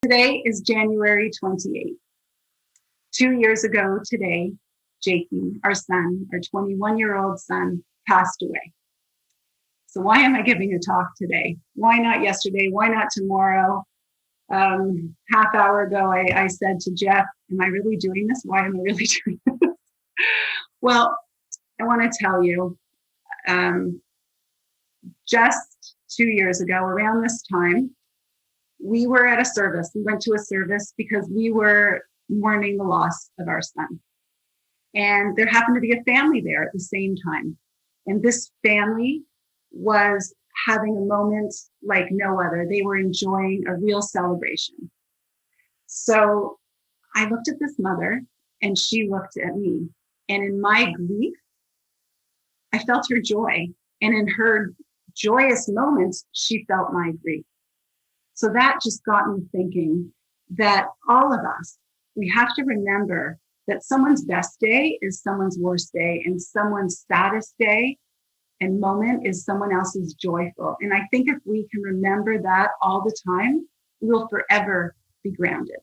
Today is January 28th. 2 years ago today, Jakey, our son, our 21-year-old son, passed away. So why am I giving a talk today? Why not yesterday? Why not tomorrow? Half hour ago, I said to Jeff, am I really doing this? Why am I really doing this? Well, I want to tell you, just 2 years ago, around this time, we were at a service. We went to a service because we were mourning the loss of our son. And there happened to be a family there at the same time. And this family was having a moment like no other. They were enjoying a real celebration. So I looked at this mother and she looked at me. And in my grief, I felt her joy. And in her joyous moments, she felt my grief. So that just got me thinking that all of us, we have to remember that someone's best day is someone's worst day, and someone's saddest day and moment is someone else's joyful. And I think if we can remember that all the time, we'll forever be grounded.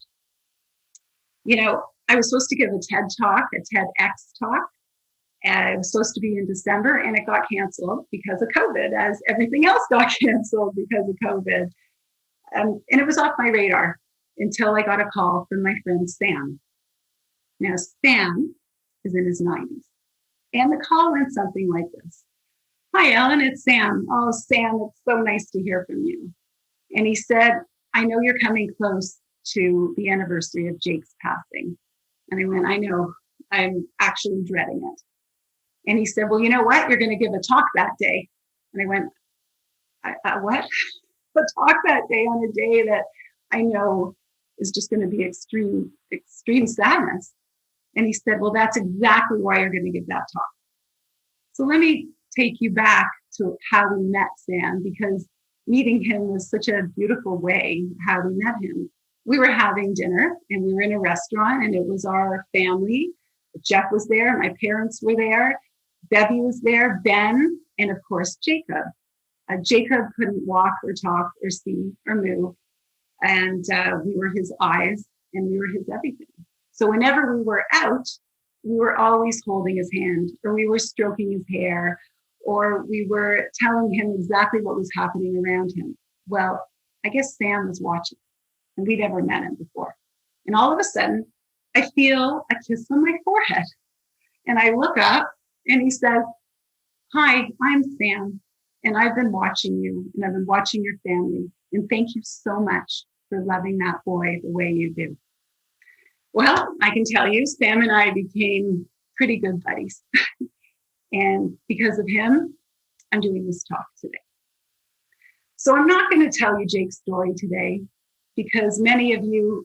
You know, I was supposed to give a TED talk, a TEDx talk. And it was supposed to be in December, and it got canceled because of COVID, as everything else got canceled because of COVID. And it was off my radar until I got a call from my friend Sam. Now, Sam is in his 90s. And the call went something like this. Hi, Ellen, it's Sam. Oh, Sam, it's so nice to hear from you. And he said, I know you're coming close to the anniversary of Jake's passing. And I went, I know, I'm actually dreading it. And he said, well, you know what? You're going to give a talk that day. And I went, what? A talk that day on a day that I know is just going to be extreme sadness. And he said, well, that's exactly why you're going to give that talk. So let me take you back to how we met Sam, because meeting him was such a beautiful way how we met him. We were having dinner and we were in a restaurant, and it was our family. Jeff was there, my parents were there, Debbie was there, Ben, and of course, Jacob. Jacob couldn't walk or talk or see or move. And we were his eyes and we were his everything. So whenever we were out, we were always holding his hand, or we were stroking his hair, or we were telling him exactly what was happening around him. Well, I guess Sam was watching, and we'd never met him before. And all of a sudden, I feel a kiss on my forehead. And I look up and he says, hi, I'm Sam. And I've been watching you, and I've been watching your family. And thank you so much for loving that boy the way you do. Well, I can tell you, Sam and I became pretty good buddies. And because of him, I'm doing this talk today. So I'm not going to tell you Jake's story today, because many of you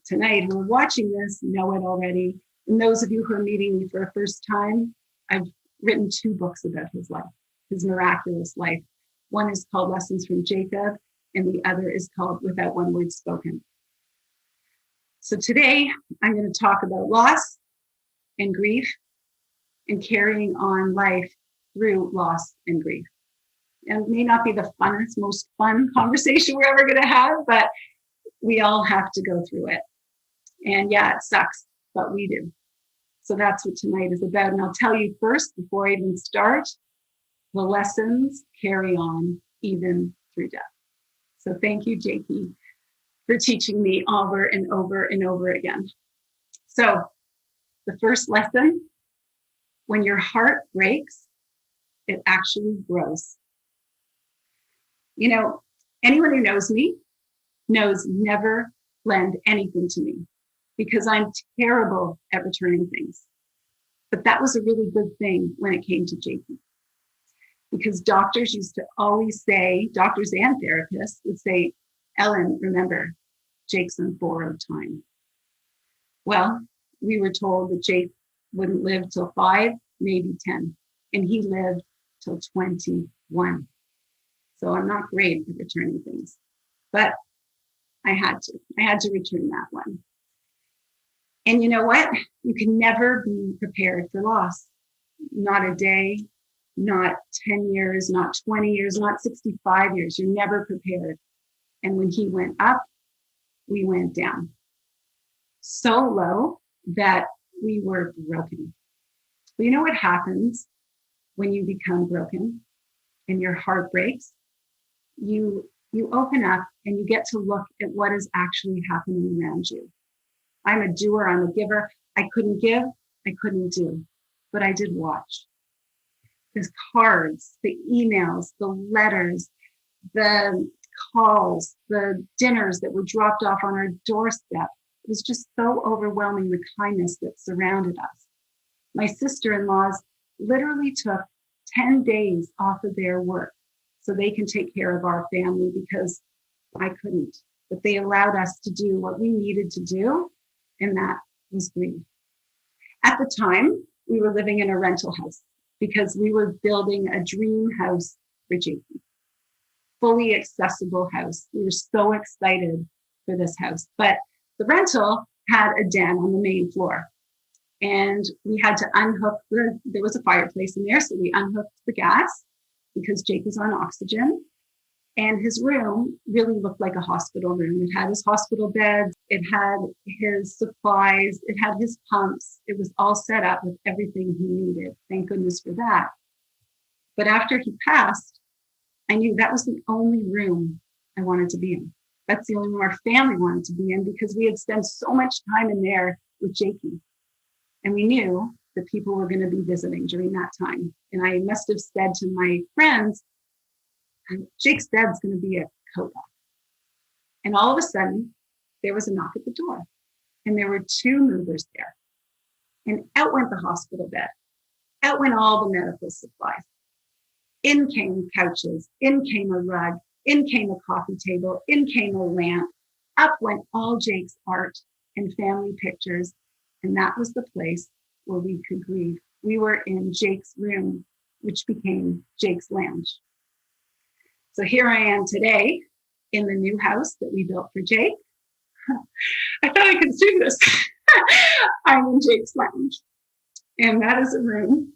tonight who are watching this know it already. And those of you who are meeting me for a first time, I've written 2 books about his life. His miraculous life. One is called Lessons from Jacob, and the other is called Without One Word Spoken. So today, I'm going to talk about loss and grief and carrying on life through loss and grief. And it may not be the funnest, most fun conversation we're ever going to have, but we all have to go through it. And yeah, it sucks, but we do. So that's what tonight is about. And I'll tell you first, before I even start, the lessons carry on even through death. So thank you, Jakey, for teaching me over and over and over again. So the first lesson, when your heart breaks, it actually grows. You know, anyone who knows me knows never lend anything to me, because I'm terrible at returning things. But that was a really good thing when it came to Jakey. Because doctors used to always say, doctors and therapists would say, Ellen, remember, Jake's on borrowed time. Well, we were told that Jake wouldn't live till 5, maybe 10. And he lived till 21. So I'm not great at returning things. But I had to return that one. And you know what? You can never be prepared for loss. Not a day, not 10 years, not 20 years, not 65 years. You're never prepared. And when he went up, we went down so low that we were broken. But you know what happens when you become broken and your heart breaks? You open up and you get to look at what is actually happening around you. I'm a doer, I'm a giver. I couldn't give, I couldn't do, but I did watch. The cards, the emails, the letters, the calls, the dinners that were dropped off on our doorstep. It was just so overwhelming, the kindness that surrounded us. My sister-in-laws literally took 10 days off of their work so they can take care of our family because I couldn't. But they allowed us to do what we needed to do, and that was grief. At the time, we were living in a rental house because we were building a dream house for Jakey. Fully accessible house. We were so excited for this house. But the rental had a den on the main floor. And we had to unhook there was a fireplace in there. So we unhooked the gas because Jake was on oxygen. And his room really looked like a hospital room. It had his hospital beds. It had his supplies. It had his pumps. It was all set up with everything he needed. Thank goodness for that. But after he passed, I knew that was the only room I wanted to be in. That's the only room our family wanted to be in because we had spent so much time in there with Jakey. And we knew that people were going to be visiting during that time. And I must have said to my friends, Jake's dad's going to be a co-op. And all of a sudden, there was a knock at the door. And there were two movers there. And out went the hospital bed. Out went all the medical supplies. In came couches. In came a rug. In came a coffee table. In came a lamp. Up went all Jake's art and family pictures. And that was the place where we could grieve. We were in Jake's room, which became Jake's lounge. So here I am today in the new house that we built for Jake. I thought I could do this. I'm in Jake's lounge. And that is a room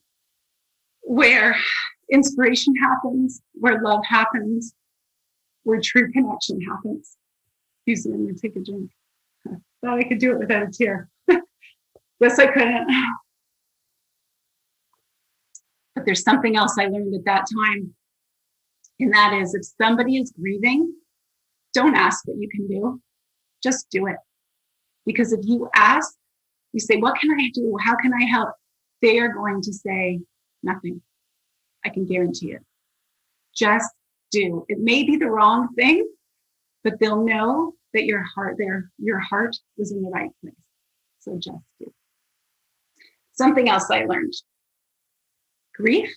where inspiration happens, where love happens, where true connection happens. Excuse me, I'm going to take a drink. I thought I could do it without a tear. Yes, I couldn't. But there's something else I learned at that time. And that is, if somebody is grieving, don't ask what you can do. Just do it. Because if you ask, you say, what can I do? How can I help? They are going to say nothing. I can guarantee it. Just do. It may be the wrong thing, but they'll know that your heart was in the right place. So just do. Something else I learned. Grief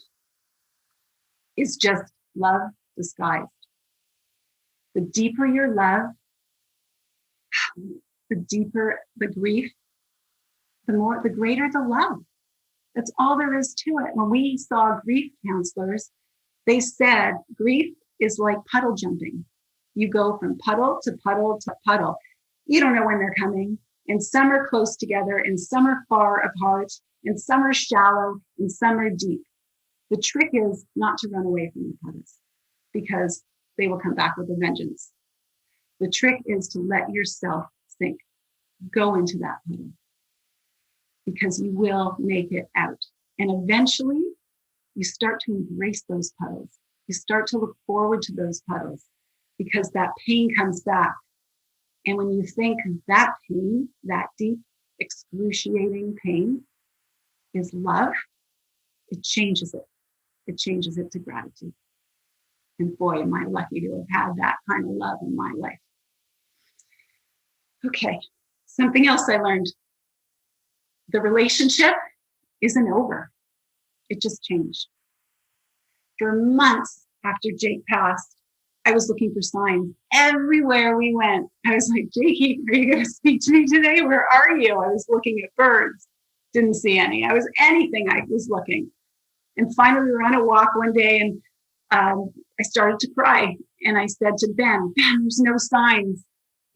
is just love disguised. The deeper your love, the deeper the grief, the greater the love. That's all there is to it. When we saw grief counselors, they said grief is like puddle jumping. You go from puddle to puddle to puddle. You don't know when they're coming. And some are close together, and some are far apart, and some are shallow, and some are deep. The trick is not to run away from the puddles because they will come back with a vengeance. The trick is to let yourself sink. Go into that puddle because you will make it out. And eventually you start to embrace those puddles. You start to look forward to those puddles because that pain comes back. And when you think that pain, that deep, excruciating pain is love, it changes it. It changes it to gratitude. And boy, am I lucky to have had that kind of love in my life. Okay, something else I learned. The relationship isn't over. It just changed. For months after Jake passed, I was looking for signs. Everywhere we went, I was like, Jakey, are you going to speak to me today? Where are you? I was looking at birds. Didn't see any. I was looking. And finally, we were on a walk one day, and I started to cry. And I said to Ben, there's no signs.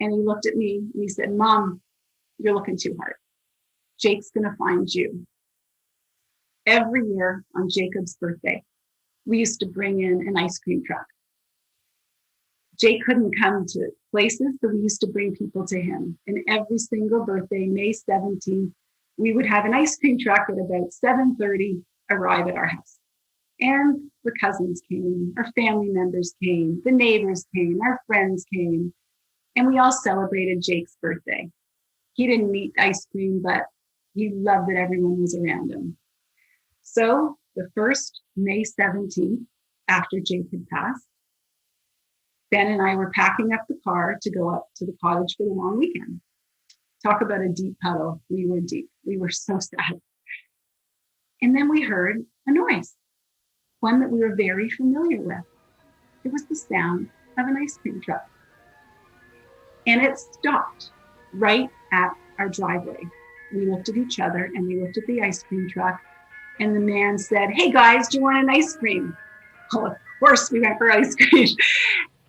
And he looked at me and he said, Mom, you're looking too hard. Jake's going to find you. Every year on Jacob's birthday, we used to bring in an ice cream truck. Jake couldn't come to places, so we used to bring people to him. And every single birthday, May 17th, we would have an ice cream truck at about 7:30 arrive at our house. And the cousins came, our family members came, the neighbors came, our friends came, and we all celebrated Jake's birthday. He didn't eat ice cream, but he loved that everyone was around him. So the first May 17th, after Jake had passed, Ben and I were packing up the car to go up to the cottage for the long weekend. Talk about a deep puddle. We were deep. We were so sad. And then we heard a noise, one that we were very familiar with. It was the sound of an ice cream truck. And it stopped right at our driveway. We looked at each other and we looked at the ice cream truck. And the man said, "Hey guys, do you want an ice cream?" Oh, of course we went for ice cream.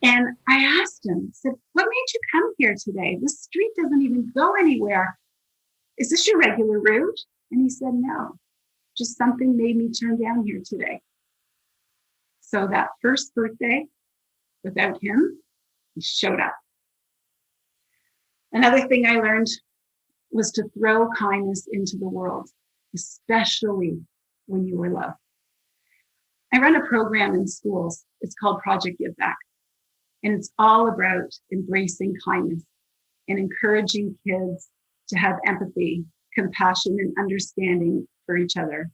And I asked him, said, "What made you come here today? This street doesn't even go anywhere. Is this your regular route?" And he said, "No, just something made me turn down here today." So that first birthday, without him, he showed up. Another thing I learned was to throw kindness into the world, especially when you were low. I run a program in schools. It's called Project Give Back. And it's all about embracing kindness and encouraging kids to have empathy, compassion, and understanding for each other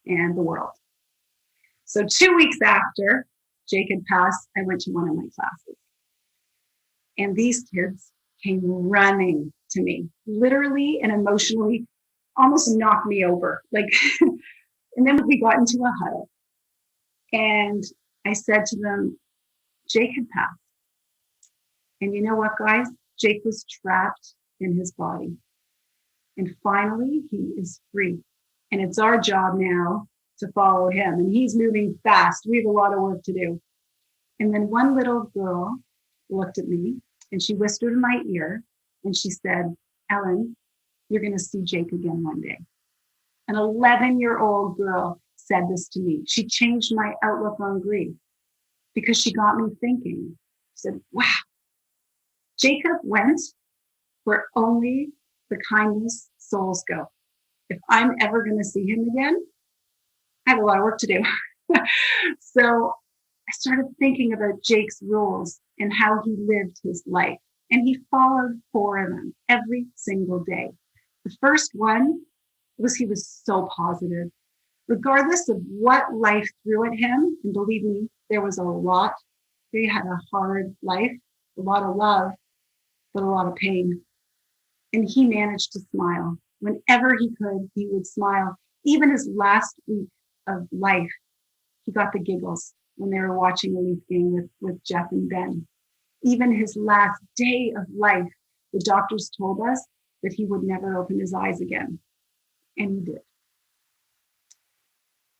and the world. So 2 weeks after Jake had passed, I went to one of my classes. And these kids came running to me, literally and emotionally, almost knocked me over. And then we got into a huddle. And I said to them, Jake had passed. And you know what, guys? Jake was trapped in his body. And finally, he is free. And it's our job now to follow him. And he's moving fast. We have a lot of work to do. And then one little girl looked at me and she whispered in my ear and she said, "Ellen, you're going to see Jake again one day." An 11-year-old girl said this to me. She changed my outlook on grief because she got me thinking. She said, wow, Jacob went where only the kindness souls go. If I'm ever going to see him again, I have a lot of work to do. So I started thinking about Jake's rules and how he lived his life. And he followed 4 of them every single day. The first one was he was so positive. Regardless of what life threw at him, and believe me, there was a lot. He had a hard life, a lot of love, but a lot of pain. And he managed to smile. Whenever he could, he would smile. Even his last week of life, he got the giggles when they were watching a Leaf game with Jeff and Ben. Even his last day of life, the doctors told us that he would never open his eyes again. And he did.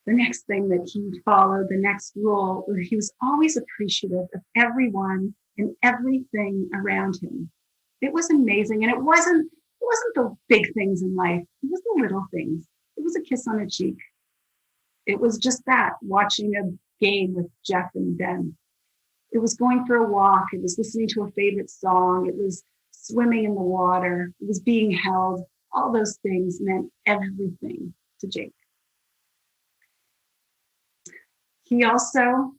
The next thing that he followed, the next rule, he was always appreciative of everyone and everything around him. It was amazing. And it wasn't the big things in life. It was the little things. It was a kiss on a cheek. It was just that, watching a game with Jeff and Ben. It was going for a walk. It was listening to a favorite song. It was swimming in the water. It was being held. All those things meant everything to Jake. He also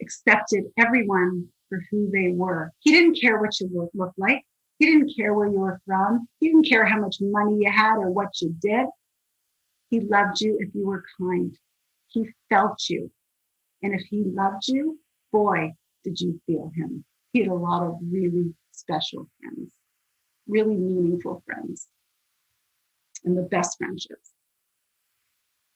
accepted everyone for who they were. He didn't care what you looked like. He didn't care where you were from. He didn't care how much money you had or what you did. He loved you if you were kind. He felt you. And if he loved you, boy, did you feel him. He had a lot of really special friends, really meaningful friends, and the best friendships.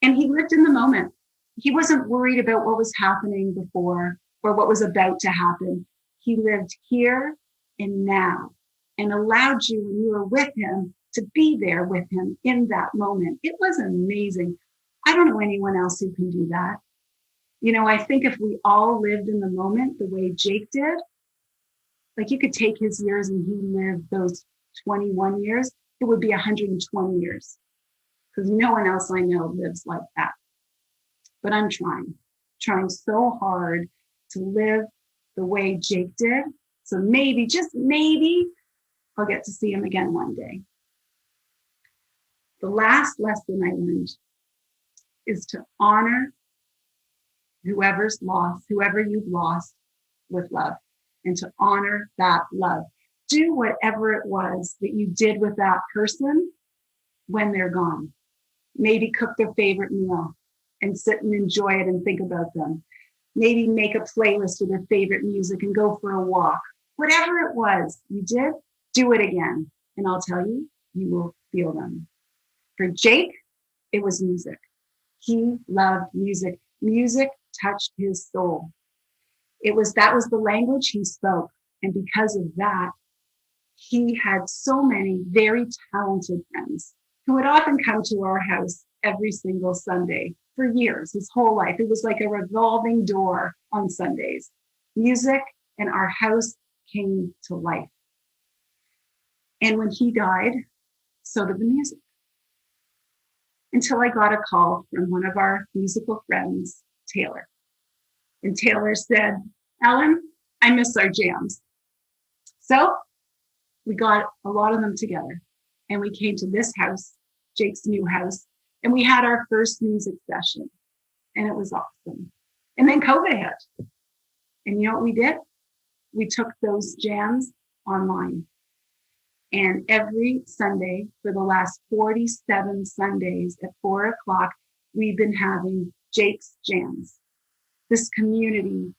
And he lived in the moment. He wasn't worried about what was happening before or what was about to happen. He lived here and now and allowed you, when you were with him, to be there with him in that moment. It was amazing. I don't know anyone else who can do that. You know, I think if we all lived in the moment the way Jake did, like you could take his years and he lived those 21 years, it would be 120 years because no one else I know lives like that. But I'm trying so hard to live the way Jake did. So maybe, just maybe, I'll get to see him again one day. The last lesson I learned is to honor whoever's lost, whoever you've lost, with love, and to honor that love. Do whatever it was that you did with that person when they're gone. Maybe cook their favorite meal and sit and enjoy it and think about them. Maybe make a playlist of their favorite music and go for a walk. Whatever it was you did, do it again. And I'll tell you, you will feel them. For Jake, it was music. He loved music. Music touched his soul. That was the language he spoke. And because of that, he had so many very talented friends who would often come to our house every single Sunday for years, his whole life. It was like a revolving door on Sundays. Music and our house came to life. And when he died, so did the music. Until I got a call from one of our musical friends, Taylor. And Taylor said, Ellen, I miss our jams. So we got a lot of them together and we came to this house, Jake's new house, and we had our first music session and it was awesome. And then COVID hit. And you know what we did? We took those jams online. And every Sunday for the last 47 Sundays at 4:00, we've been having Jake's Jams. This community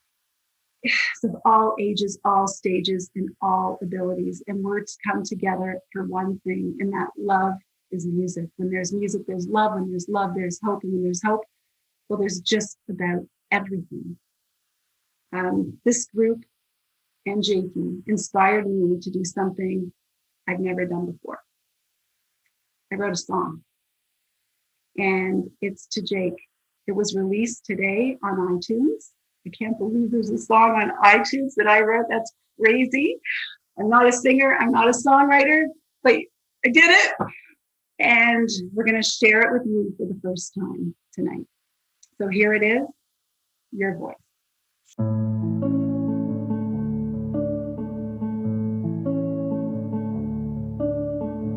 of all ages, all stages, and all abilities. And we're to come together for one thing, and that love is music. When there's music, there's love. When there's love, there's hope. And when there's hope, well, there's just about everything. This group and Jakey inspired me to do something I've never done before. I wrote a song, and it's to Jake. It was released today on iTunes. I can't believe there's a song on iTunes that I wrote. That's crazy. I'm not a singer. I'm not a songwriter, but I did it. And we're going to share it with you for the first time tonight. So here it is, your voice.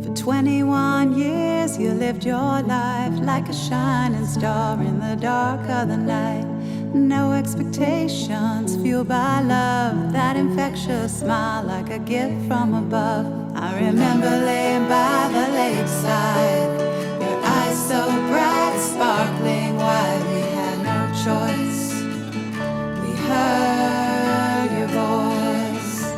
For 21 years you lived your life like a shining star in the dark of the night. No expectations, fueled by love, that infectious smile like a gift from above. I remember laying by the lakeside, your eyes so bright, sparkling white. We had no choice, we heard your voice.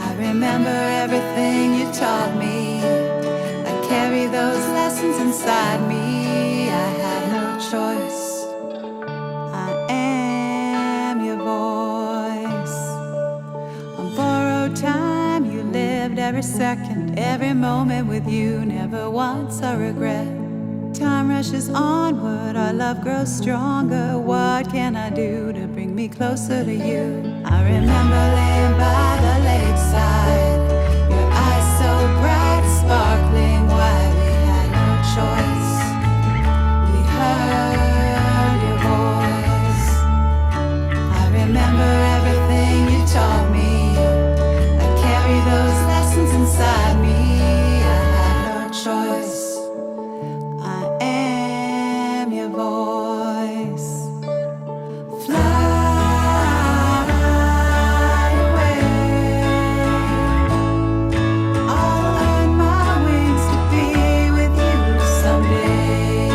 I remember everything you taught me, I carry those lessons inside me. I had no choice, I am your voice. On borrowed time you lived every second, every moment with you, never once a regret. Time rushes onward, our love grows stronger. What can I do to bring me closer to you? I remember laying by the lakeside, your eyes so bright, sparkling white. We had no choice, we heard your voice. I remember everything you taught me, I carry those lessons inside me. I had no choice, I am your voice. Fly away, I'll earn my wings to be with you someday.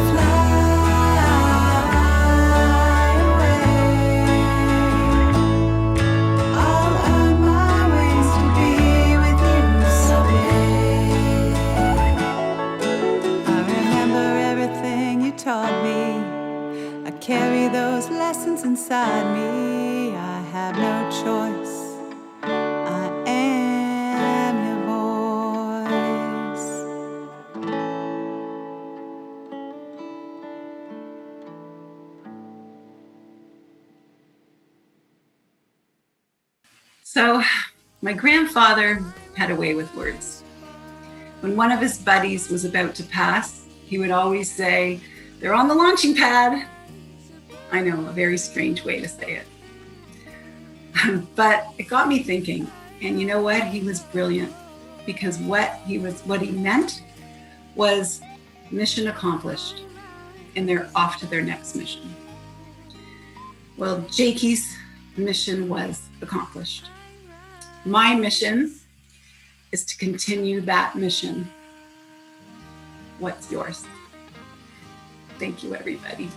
Fly away, I'll earn my wings to be with you someday. I remember everything you taught me, I carry those lessons inside me. I have no choice, I am your voice. So my grandfather had a way with words. When one of his buddies was about to pass, he would always say, they're on the launching pad. I know, a very strange way to say it. But it got me thinking, and you know what? He was brilliant, because what he meant was mission accomplished, and they're off to their next mission. Well, Jakey's mission was accomplished. My mission is to continue that mission. What's yours? Thank you, everybody.